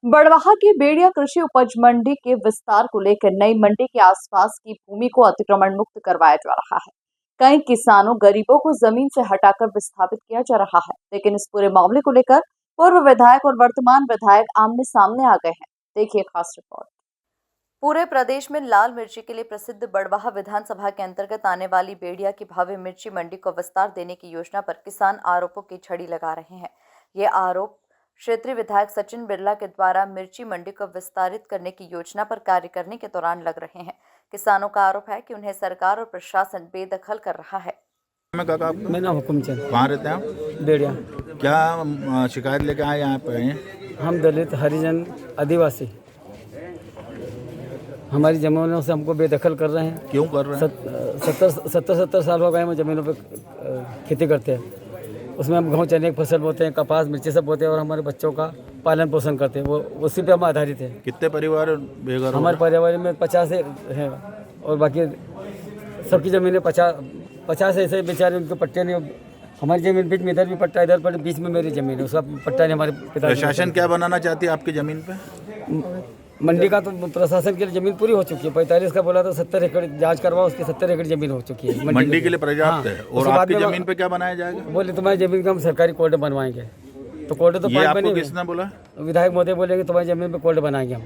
बड़वाह की बेड़िया कृषि उपज मंडी के विस्तार को लेकर नई मंडी के आसपास की भूमि को अतिक्रमण मुक्त करवाया जा रहा है। कई किसानों गरीबों को जमीन से हटाकर विस्थापित किया जा रहा है, लेकिन इस पूरे मामले को लेकर पूर्व विधायक और वर्तमान विधायक आमने सामने आ गए हैं। देखिए खास रिपोर्ट। पूरे प्रदेश में लाल मिर्ची के लिए प्रसिद्ध बड़वाह विधानसभा के अंतर्गत आने वाली बेड़िया की भव्य मिर्ची मंडी को विस्तार देने की योजना पर किसान आरोपों की झड़ी लगा रहे हैं। ये आरोप क्षेत्रीय विधायक सचिन बिरला के द्वारा मिर्ची मंडी को विस्तारित करने की योजना पर कार्य करने के दौरान लग रहे हैं। किसानों का आरोप है कि उन्हें सरकार और प्रशासन बेदखल कर रहा है। मेरा नाम हुकुमचंद। कहाँ रहते हैं आप? बेड़िया। क्या शिकायत लेके आए यहाँ पे हैं? हम दलित हरिजन आदिवासी हमारी जमीनों से हमको बेदखल कर रहे हैं। क्यों कर रहे हैं? 70 साल हो गए हम जमीनों पे खेती करते हैं। उसमें हम गेहूँ चने की फसल बोते हैं, कपास मिर्ची सब बोते हैं और हमारे बच्चों का पालन पोषण करते हैं। वो उसी पे हम आधारित हैं। कितने परिवार बेघर? हमारे परिवार में 50 हैं और बाकी सबकी ज़मीनें 50 ऐसे बेचारे उनके पट्टे नहीं। हमारी ज़मीन बीच में इधर भी पट्टा, इधर पर बीच में मेरी ज़मीन है, उसका पट्टा नहीं हमारे पिता। प्रशासन क्या बनाना चाहती है आपकी ज़मीन पे? मंडी का तो प्रशासन के लिए जमीन पूरी हो चुकी है। 45 का बोला तो 70 एकड़ जांच करवाओ, उसकी 70 एकड़ जमीन हो चुकी है। मंडी के लिए पर्याप्त है। और आपकी जमीन पे क्या बनाया जाएगा? बोले तुम्हारी जमीन का हम सरकारी कोर्ट बनवाएंगे। तो कोर्ट तो 5 बने। किसने बोला? विधायक महोदय बोलेंगे तुम्हारी जमीन पे कोर्ट बनाएंगे हम।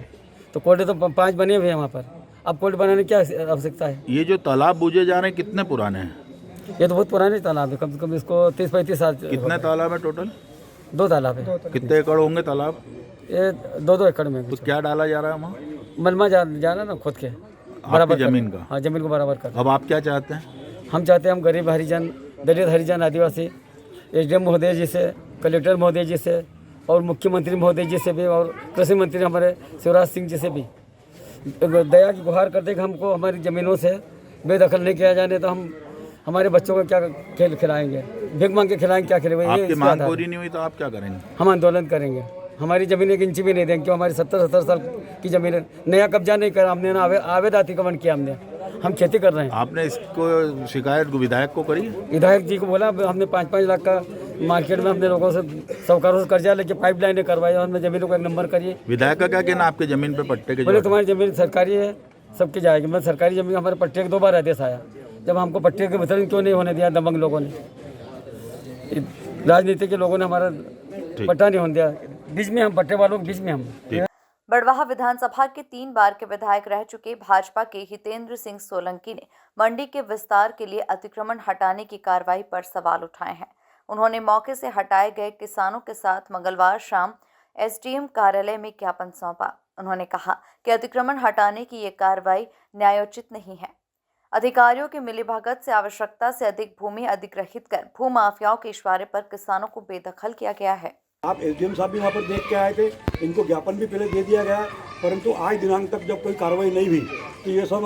तो कोर्ट तो 5 बने हुए हैं वहाँ पर। अब कोर्ट बनाने की क्या आवश्यकता है? ये जो तालाब बूझे जा रहे हैं कितने पुराने हैं? ये तो बहुत पुराने तालाब है, कम से कम इसको 30-35 साल। कितने तालाब है टोटल? 2 तालाब है। कितने एकड़ होंगे तालाब? ये 2-2 एकड़ में। तो क्या डाला जा रहा है वहाँ? मलमा जाना ना खुद के बराबर जमीन का। हाँ, जमीन को बराबर कर। अब आप क्या चाहते हैं? हम चाहते हैं हम गरीब हरिजन, दलित हरिजन आदिवासी एसडीएम महोदय जी से, कलेक्टर महोदय जी से और मुख्यमंत्री महोदय जी से भी और कृषि मंत्री हमारे शिवराज सिंह जी से भी दया की गुहार करते कि हमको हमारी ज़मीनों से बेदखल नहीं किया जाने। तो हम हमारे बच्चों को क्या खेल खिलाएंगे? भीख मांग के खिलाएंगे, क्या खिलाएंगे? आपकी मांग पूरी नहीं हुई तो आप क्या करेंगे? हम आंदोलन करेंगे। हमारी ज़मीन 1 इंच भी नहीं देंगे, क्यों? हमारी 70 साल की ज़मीन है। नया कब्जा नहीं करा हमने, ना आवेद अतिक्रमण किया हमने। हम खेती कर रहे हैं। आपने इसको शिकायत विधायक को करी? विधायक जी को बोला, हमने 5-5 लाख का मार्केट में अपने लोगों से साहूकारों से कर्जा लेके पाइपलाइनें करवाई और हमने ज़मीनों को 1 नंबर करिए। विधायक का क्या कहना आपके ज़मीन पे पट्टे के? बोले तुम्हारी ज़मीन सरकारी है, सबकी जाएगी। मैं सरकारी ज़मीन, हमारे पट्टे के 2 बार आदेश आया। जब हमको पट्टे के वितरण क्यों नहीं होने दिया दबंग लोगों ने? राजनीति के लोगों ने हमारा पट्टा नहीं होने दिया। बीच में हम पट्टे वालों के बीच में हम। बड़वाह विधानसभा के 3 बार के विधायक रह चुके भाजपा के हितेंद्र सिंह सोलंकी ने मंडी के विस्तार के लिए अतिक्रमण हटाने की कार्रवाई पर सवाल उठाए हैं। उन्होंने मौके से हटाए गए किसानों के साथ मंगलवार शाम एसडीएम कार्यालय में ज्ञापन सौंपा। उन्होंने कहा कि अतिक्रमण हटाने की ये कार्रवाई न्यायोचित नहीं है। अधिकारियों की मिलीभगत से आवश्यकता से अधिक भूमि अधिग्रहित कर भूमाफियाओं के इशारे पर किसानों को बेदखल किया गया है। आप एसडीएम साहब भी वहाँ पर देख के आए थे, इनको ज्ञापन भी पहले दे दिया गया, परंतु आज दिनांक तक जब कोई कार्रवाई नहीं हुई तो ये सब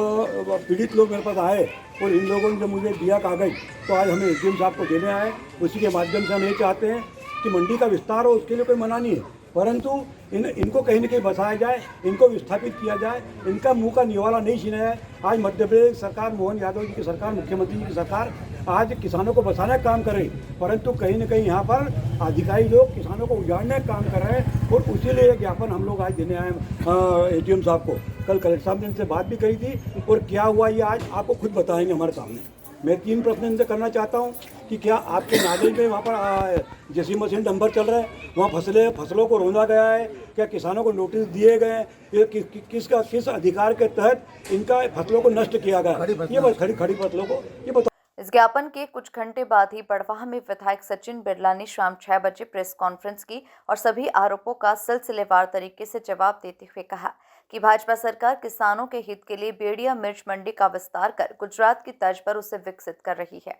पीड़ित लोग मेरे पास आए और इन लोगों ने जब मुझे दिया कागज तो आज हमें एसडीएम साहब को देने आए। उसी के माध्यम से हम ये चाहते हैं कि मंडी का विस्तार हो, उसके लिए कोई मना नहीं है, परंतु इनको कहीं न कहीं बसाया जाए, इनको विस्थापित किया जाए, इनका मुंह का निवाला नहीं छीना है। आज मध्य प्रदेश सरकार, मोहन यादव जी की सरकार, मुख्यमंत्री जी की सरकार आज किसानों को बचाने का काम करे, परंतु कहीं न कहीं यहाँ पर अधिकारी लोग किसानों को उजाड़ने का काम कर रहे हैं और उसी लिए ज्ञापन हम लोग आज देने आए एसडीएम साहब को। कल कलेक्टर साहब ने इनसे बात भी करी थी और क्या हुआ ये आज आपको खुद बताएंगे हमारे सामने। मैं 3 प्रश्न इनसे करना चाहता हूँ कि क्या आपके नागरिक में वहाँ पर जेसी मशीन डंपर चल रहा है, वहाँ फसलों को रौंदा गया है? क्या किसानों को नोटिस दिए गए? ये किस अधिकार के तहत इनका फसलों को नष्ट किया गया? ये बस खड़ी फसलों को ये बताओ। इस ज्ञापन के कुछ घंटे बाद ही बड़वाह में विधायक सचिन बिरला ने शाम 6 बजे प्रेस कॉन्फ्रेंस की और सभी आरोपों का सिलसिलेवार तरीके से जवाब देते हुए कहा कि भाजपा सरकार किसानों के हित के लिए बेड़िया मिर्च मंडी का विस्तार कर गुजरात की तर्ज पर उसे विकसित कर रही है।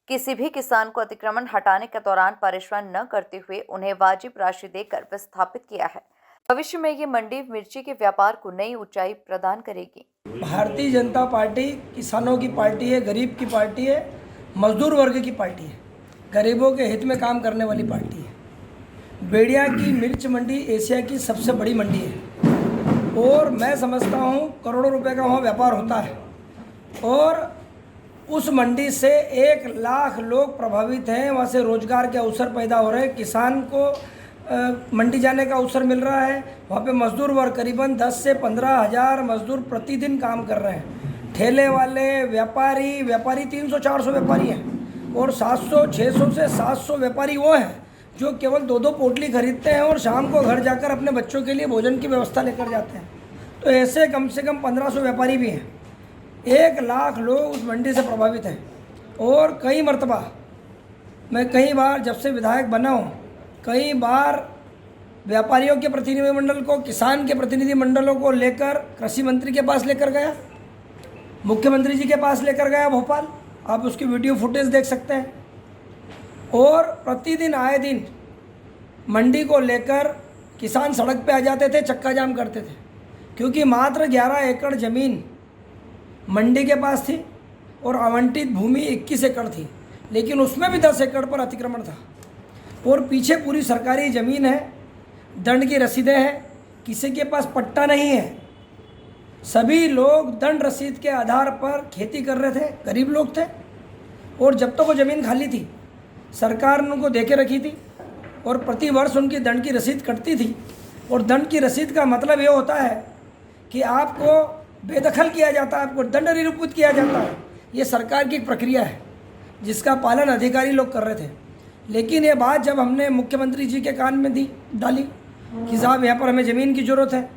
किसी भी किसान को अतिक्रमण हटाने के दौरान परेशान न करते हुए उन्हें वाजिब राशि देकर विस्थापित किया है। भविष्य में ये मंडी मिर्ची के व्यापार को नई ऊंचाई प्रदान करेगी। भारतीय जनता पार्टी किसानों की पार्टी है, गरीब की पार्टी है, मजदूर वर्ग की पार्टी है, गरीबों के हित में काम करने वाली पार्टी है। बेड़िया की मिर्च मंडी एशिया की सबसे बड़ी मंडी है और मैं समझता हूँ करोड़ों रुपए का वहाँ व्यापार होता है और उस मंडी से 1 लाख लोग प्रभावित हैं। वहाँ से रोजगार के अवसर पैदा हो रहे हैं। किसान को मंडी जाने का अवसर मिल रहा है। वहाँ पे मजदूर वर्ग करीबन 10 से 15 हज़ार मजदूर प्रतिदिन काम कर रहे हैं। ठेले वाले, व्यापारी 300-400 व्यापारी हैं और 600 से 700 व्यापारी वो हैं जो केवल 2-2 पोटली खरीदते हैं और शाम को घर जाकर अपने बच्चों के लिए भोजन की व्यवस्था लेकर जाते हैं। तो ऐसे कम से कम 1500 व्यापारी भी हैं। 1 लाख लोग उस मंडी से प्रभावित हैं और कई मरतबा मैं कई बार जब से विधायक बना हूँ, कई बार व्यापारियों के प्रतिनिधि मंडल को, किसान के प्रतिनिधि मंडलों को लेकर कृषि मंत्री के पास लेकर गया, मुख्यमंत्री जी के पास लेकर गया भोपाल। आप उसकी वीडियो फुटेज देख सकते हैं। और प्रतिदिन आए दिन मंडी को लेकर किसान सड़क पे आ जाते थे, चक्का जाम करते थे, क्योंकि मात्र 11 एकड़ ज़मीन मंडी के पास थी और आवंटित भूमि 21 एकड़ थी, लेकिन उसमें भी 10 एकड़ पर अतिक्रमण था और पीछे पूरी सरकारी ज़मीन है, दंड की रसीदें हैं, किसी के पास पट्टा नहीं है। सभी लोग दंड रसीद के आधार पर खेती कर रहे थे, गरीब लोग थे। और जब तक वो ज़मीन खाली थी, सरकार ने उनको दे के रखी थी और प्रति वर्ष उनकी दंड की रसीद कटती थी। और दंड की रसीद का मतलब ये होता है कि आपको बेदखल किया जाता है, आपको दंड निरूपित किया जाता है। ये सरकार की एक प्रक्रिया है जिसका पालन अधिकारी लोग कर रहे थे। लेकिन ये बात जब हमने मुख्यमंत्री जी के कान में डाली कि साहब यहाँ पर हमें ज़मीन की ज़रूरत है,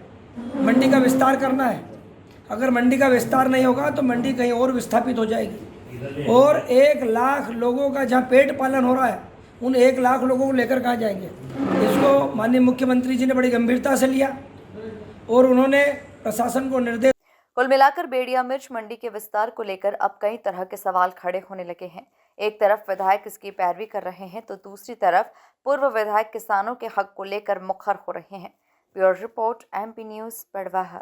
मंडी का विस्तार करना है, अगर मंडी का विस्तार नहीं होगा तो मंडी कहीं और विस्थापित हो जाएगी और 1 लाख लोगों का जहाँ पेट पालन हो रहा है, उन 1 लाख लोगों को लेकर कहाँ जाएंगे। इसको माननीय मुख्यमंत्री जी ने बड़ी गंभीरता से लिया और उन्होंने प्रशासन को निर्देश। कुल मिलाकर बेड़िया मिर्च मंडी के विस्तार को लेकर अब कई तरह के सवाल खड़े होने लगे हैं। एक तरफ विधायक इसकी पैरवी कर रहे हैं तो दूसरी तरफ पूर्व विधायक किसानों के हक को लेकर मुखर हो रहे हैं। Bureau report, MP news, Barwaha.